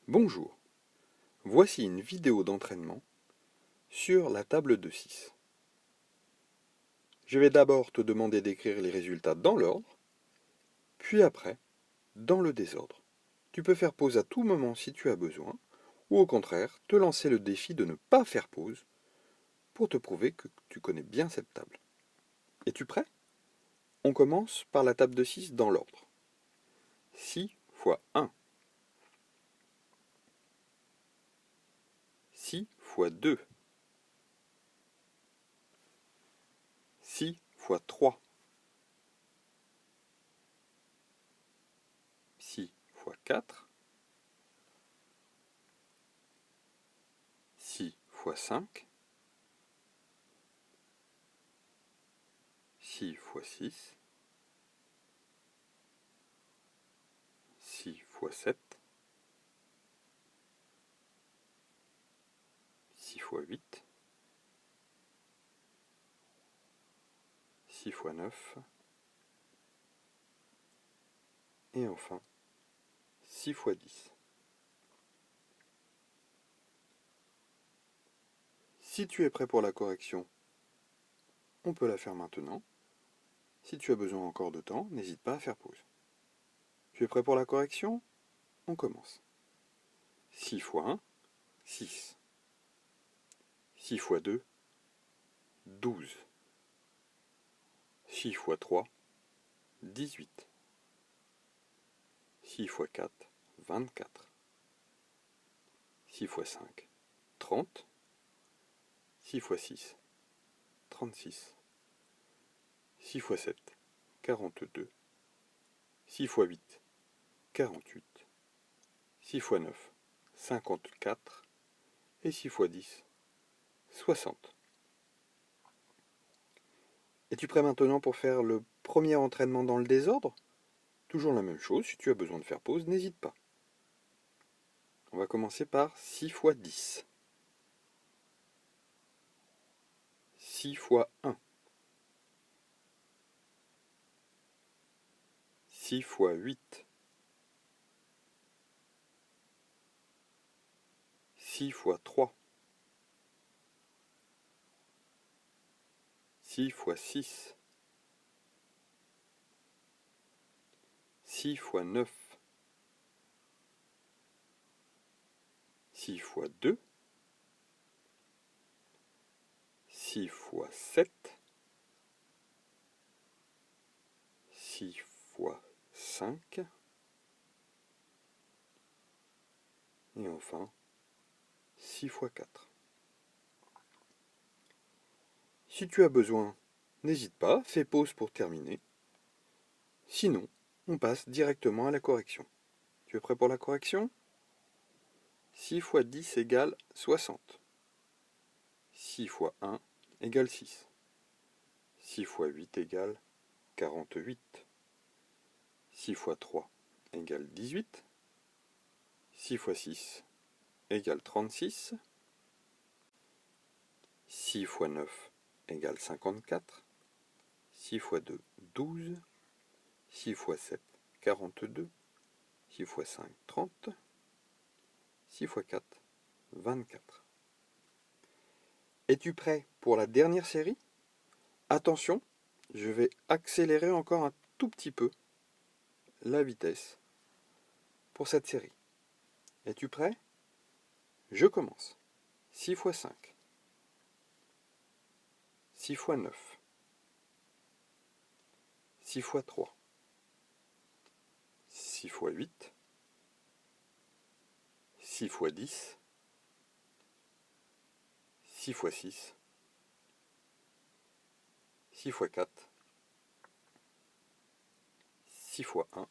Bonjour, voici une vidéo d'entraînement sur la table de 6. Je vais d'abord te demander d'écrire les résultats dans l'ordre, puis après, dans le désordre. Tu peux faire pause à tout moment si tu as besoin, ou au contraire, te lancer le défi de ne pas faire pause pour te prouver que tu connais bien cette table. Es-tu prêt? On commence par la table de 6 dans l'ordre. 6 fois 1. 6 fois 2. 6 fois 3. 6 fois 4. 6 fois 5. 6 fois 6. 6 fois 7. 6 fois 8. 6 fois 9. Et enfin, 6 fois 10. Si tu es prêt pour la correction, on peut la faire maintenant. Si tu as besoin encore de temps, n'hésite pas à faire pause. Tu es prêt pour la correction? On commence. 6 fois 1, 6. 6 fois 2, 12. 6 fois 3, 18. 6 fois 4, 24. 6 fois 5, 30. 6 fois 6, 36. 6 fois 7, 42. 6 fois 8, 48. 6 fois 9, 54. Et 6 fois 10, 60. Es-tu prêt maintenant pour faire le premier entraînement dans le désordre? Toujours la même chose, si tu as besoin de faire pause, n'hésite pas. On va commencer par 6 fois 10. 6 fois 1. 6 fois 8. 6 fois 3. 6 fois 6. 6 fois 9. 6 fois 2. 6 fois 7. 6 fois 5. Et enfin, 6 fois 4. Si tu as besoin, n'hésite pas, fais pause pour terminer. Sinon, on passe directement à la correction. Tu es prêt pour la correction? 6 fois 10 égale 60. 6 fois 1 égale 6. 6 fois 8 égale 48. 6 fois 3 égale 18. 6 fois 6 égale 36. 6 fois 9 égale 54. 6 fois 2, 12. 6 fois 7, 42. 6 fois 5, 30. 6 fois 4, 24. Es-tu prêt pour la dernière série? Attention, je vais accélérer encore un tout petit peu la vitesse pour cette série. Es-tu prêt? Je commence. 6 fois 5. 6 fois 9. 6 fois 3. 6 fois 8. 6 fois 10. 6 fois 6. 6 fois 4. 6 fois 1.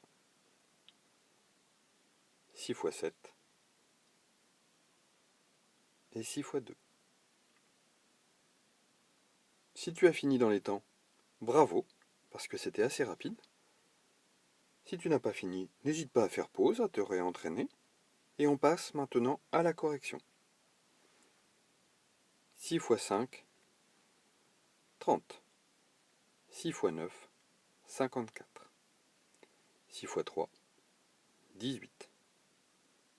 6 fois 7. Et 6 fois 2. Si tu as fini dans les temps, bravo, parce que c'était assez rapide. Si tu n'as pas fini, n'hésite pas à faire pause, à te réentraîner. Et on passe maintenant à la correction. 6 fois 5, 30. 6 fois 9, 54. 6 fois 3, 18.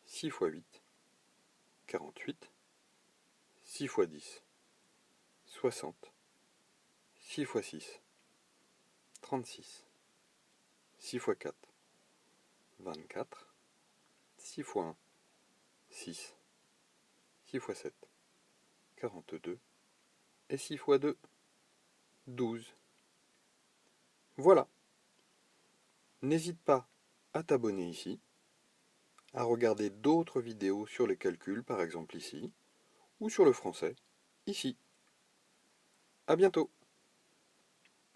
6 x 8, 48. 6 x 10, 60. 6 x 6, 36. 6 x 4, 24. 6 x 1, 6. 6 x 7, 42. Et 6 x 2, 12. Voilà. N'hésite pas à t'abonner ici, à regarder d'autres vidéos sur les calculs, par exemple ici, ou sur le français, ici. À bientôt.